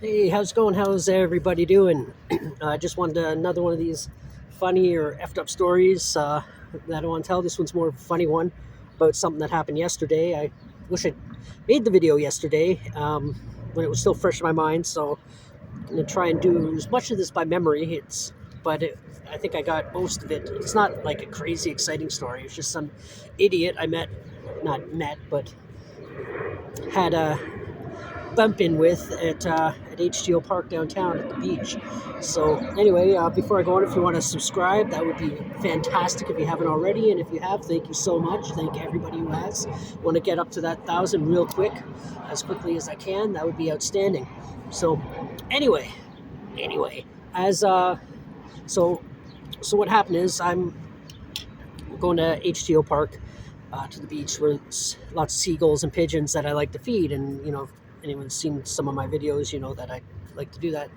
Hey, how's it going? How's everybody doing? I just wanted another one of these funny or effed up stories that I want to tell. This one's more of a funny one about something that happened yesterday. I wish I made the video yesterday when it was still fresh in my mind. So I'm gonna try and do as much of this by memory. I think I got most of it. It's not like a crazy exciting story. It's just some idiot I met, not met, but had a bump in with at HTO Park downtown at the beach. So anyway, before I go on, if you want to subscribe, that would be fantastic if you haven't already. And if you have, thank you so much. Thank everybody who has. Want to get up to that 1,000 real quick, as quickly as I can. That would be outstanding. So anyway, as so so what happened is I'm going to HTO Park to the beach where it's lots of seagulls and pigeons that I like to feed. And, if anyone's seen some of my videos, you know that I like to do that.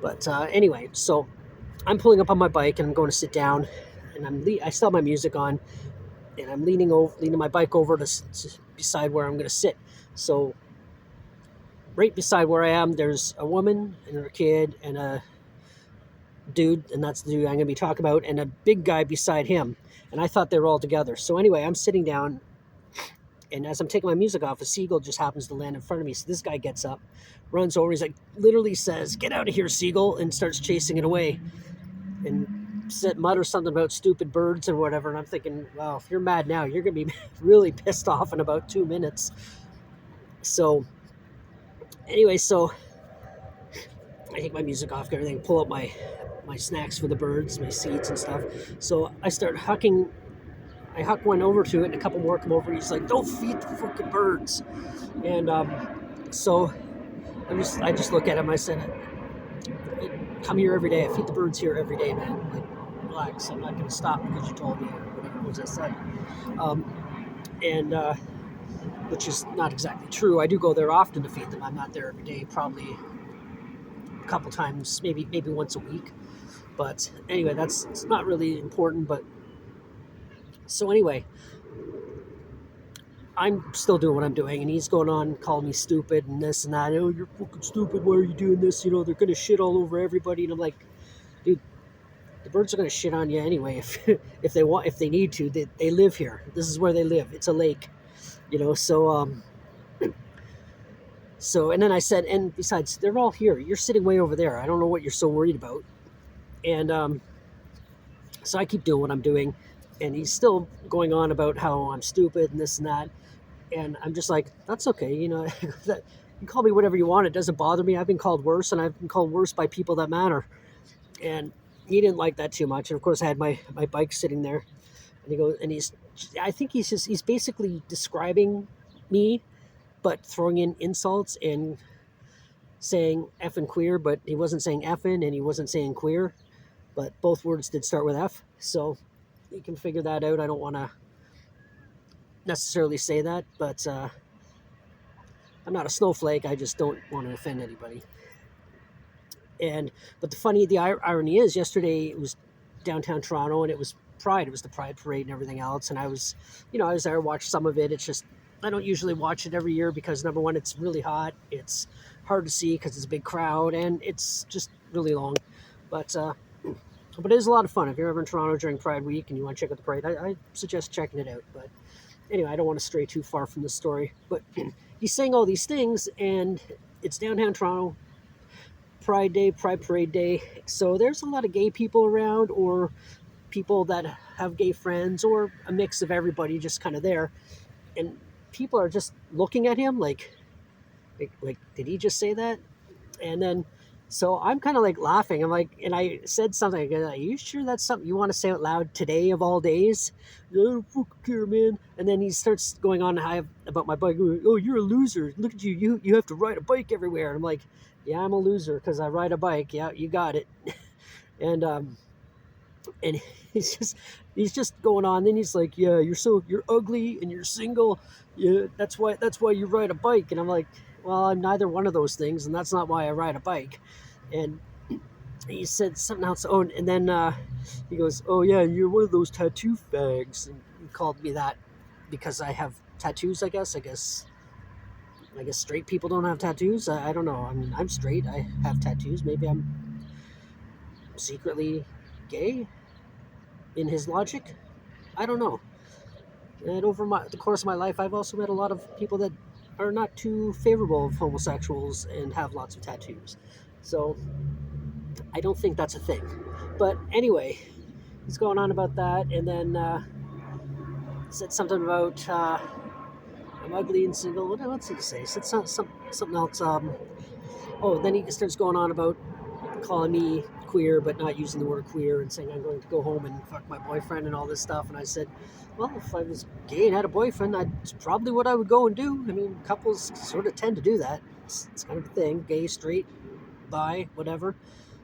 But anyway, so I'm pulling up on my bike and I'm going to sit down, and I still have my music on, and I'm leaning my bike over to beside where I'm going to sit. So right beside where I am, there's a woman and her kid and a dude, and that's the dude I'm going to be talking about, and a big guy beside him. And I thought they were all together. So anyway, I'm sitting down, and as I'm taking my music off, a seagull just happens to land in front of me. So this guy gets up, runs over, he's like, literally says, "Get out of here, seagull," and starts chasing it away. And mutters something about stupid birds or whatever. And I'm thinking, well, if you're mad now, you're going to be really pissed off in about 2 minutes. So anyway, so I take my music off, everything, pull up my snacks for the birds, my seeds and stuff. So I start hucking. I huck one over to it, and a couple more come over. And he's like, "Don't feed the fucking birds." And so I just look at him. I said, "Come here every day. I feed the birds here every day, man. Like, relax. I'm not going to stop because you told me," or whatever it was I said. And which is not exactly true. I do go there often to feed them. I'm not there every day. Probably a couple times, maybe once a week. But anyway, it's not really important. But so anyway, I'm still doing what I'm doing, and he's going on calling me stupid and this and that. "Oh, you're fucking stupid. Why are you doing this? They're going to shit all over everybody." And I'm like, dude, the birds are going to shit on you anyway if they need to. They live here. This is where they live. It's a lake, So and then I said, and besides, they're all here. You're sitting way over there. I don't know what you're so worried about. And so I keep doing what I'm doing, and he's still going on about how I'm stupid and this and that. And I'm just like, that's okay. You can call me whatever you want. It doesn't bother me. I've been called worse, and I've been called worse by people that matter. And he didn't like that too much. And of course, I had my bike sitting there, and I think he's basically describing me, but throwing in insults and saying effing queer, but he wasn't saying effing and he wasn't saying queer, but both words did start with F. So you can figure that out. I don't want to necessarily say that, but I'm not a snowflake. I just don't want to offend anybody. But the irony is, yesterday it was downtown Toronto, and it was Pride. It was the Pride Parade and everything else. And I was there, watched some of it. It's just, I don't usually watch it every year because, number one, it's really hot. It's hard to see because it's a big crowd, and it's just really long. But it is a lot of fun. If you're ever in Toronto during Pride Week and you want to check out the parade, I suggest checking it out. But anyway, I don't want to stray too far from the story. But he's saying all these things, and it's downtown Toronto, Pride Day, Pride Parade Day. So there's a lot of gay people around, or people that have gay friends, or a mix of everybody just kind of there. And people are just looking at him like, did he just say that? And then, so I'm kind of like laughing. I'm like, and I said something. Are you sure that's something you want to say out loud today of all days? "I don't fucking care, man." And then he starts going on about my bike. "Oh, you're a loser. Look at you. You have to ride a bike everywhere." And I'm like, yeah, I'm a loser because I ride a bike. Yeah, you got it. And he's just going on. Then he's like, "Yeah, you're ugly and you're single. Yeah, that's why you ride a bike." And I'm like, well, I'm neither one of those things, and that's not why I ride a bike. And he said something else. Oh, and then he goes, "Oh yeah, you're one of those tattoo fags." And he called me that because I have tattoos, I guess. I guess straight people don't have tattoos. I don't know. I mean, I'm straight. I have tattoos. Maybe I'm secretly gay in his logic. I don't know. And over the course of my life, I've also met a lot of people that are not too favorable of homosexuals and have lots of tattoos. So I don't think that's a thing. But anyway, he's going on about that, and then said something about I'm ugly and single. What did he say? He said something else. Oh, then he starts going on about calling me queer, but not using the word queer, and saying I'm going to go home and fuck my boyfriend and all this stuff. And I said, well, if I was gay and had a boyfriend, that's probably what I would go and do. I mean, couples sort of tend to do that. It's kind of a thing. Gay, straight, bi, whatever.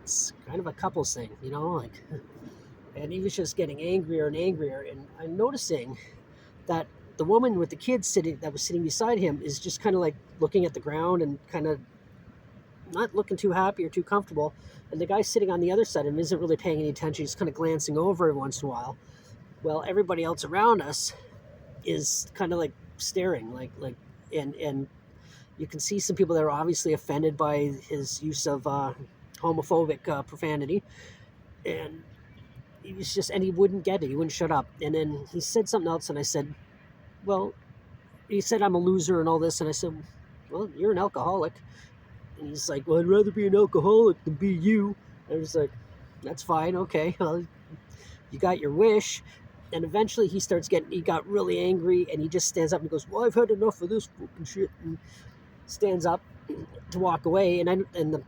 It's kind of a couples thing, you know, like. And he was just getting angrier and angrier. And I'm noticing that the woman with the kids that was sitting beside him is just kind of like looking at the ground and kind of not looking too happy or too comfortable. And the guy sitting on the other side of him isn't really paying any attention. He's kind of glancing over every once in a while. Well, everybody else around us is kind of like staring, and you can see some people that are obviously offended by his use of homophobic profanity, and he was just, and he wouldn't get it. He wouldn't shut up. And then he said something else, and I said, well, he said I'm a loser and all this, and I said, well, you're an alcoholic. And he's like, well, I'd rather be an alcoholic than be you. And I was like, that's fine, okay, well, you got your wish. And eventually he got really angry, and he just stands up and goes, well, I've had enough of this fucking shit, and stands up to walk away. And the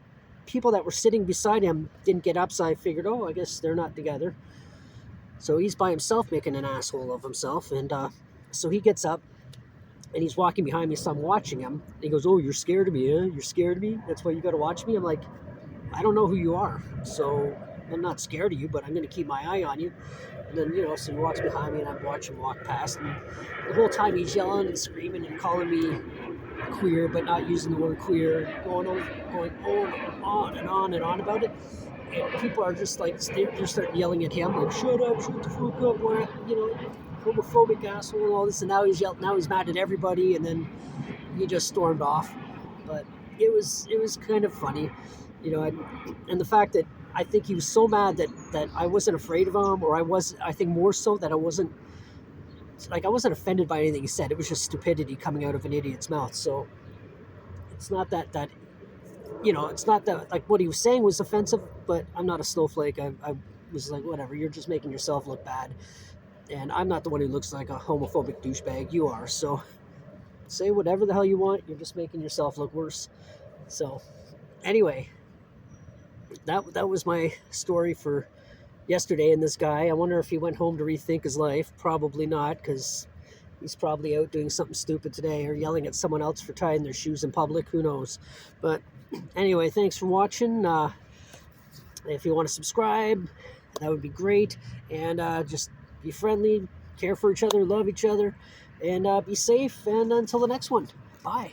people that were sitting beside him didn't get up, so I figured, oh, I guess they're not together. So he's by himself making an asshole of himself. And so he gets up, and he's walking behind me, so I'm watching him. And he goes, oh, you're scared of me, huh? You're scared of me? That's why you got to watch me? I'm like, I don't know who you are, so I'm not scared of you, but I'm going to keep my eye on you. And then, you know, so he walks behind me, and I watch him walk past. And the whole time he's yelling and screaming and calling me queer, but not using the word queer, going on and on and on about it. And people are just like, they're starting yelling at him, like, shut up, shut the fuck up, you know, homophobic asshole and all this. And now he's mad at everybody, and then he just stormed off. But it was kind of funny, you know, and the fact that I think he was so mad that I wasn't afraid of him, or I think more so that I wasn't offended by anything he said. It was just stupidity coming out of an idiot's mouth. So it's not that you know, it's not that like what he was saying was offensive, but I'm not a snowflake. I was like, whatever, you're just making yourself look bad. And I'm not the one who looks like a homophobic douchebag. You are. So say whatever the hell you want. You're just making yourself look worse. So anyway, that was my story for yesterday. And this guy, I wonder if he went home to rethink his life. Probably not, because he's probably out doing something stupid today, or yelling at someone else for tying their shoes in public. Who knows? But anyway, thanks for watching. If you want to subscribe, that would be great. And just be friendly, care for each other, love each other, and be safe. And until the next one, bye.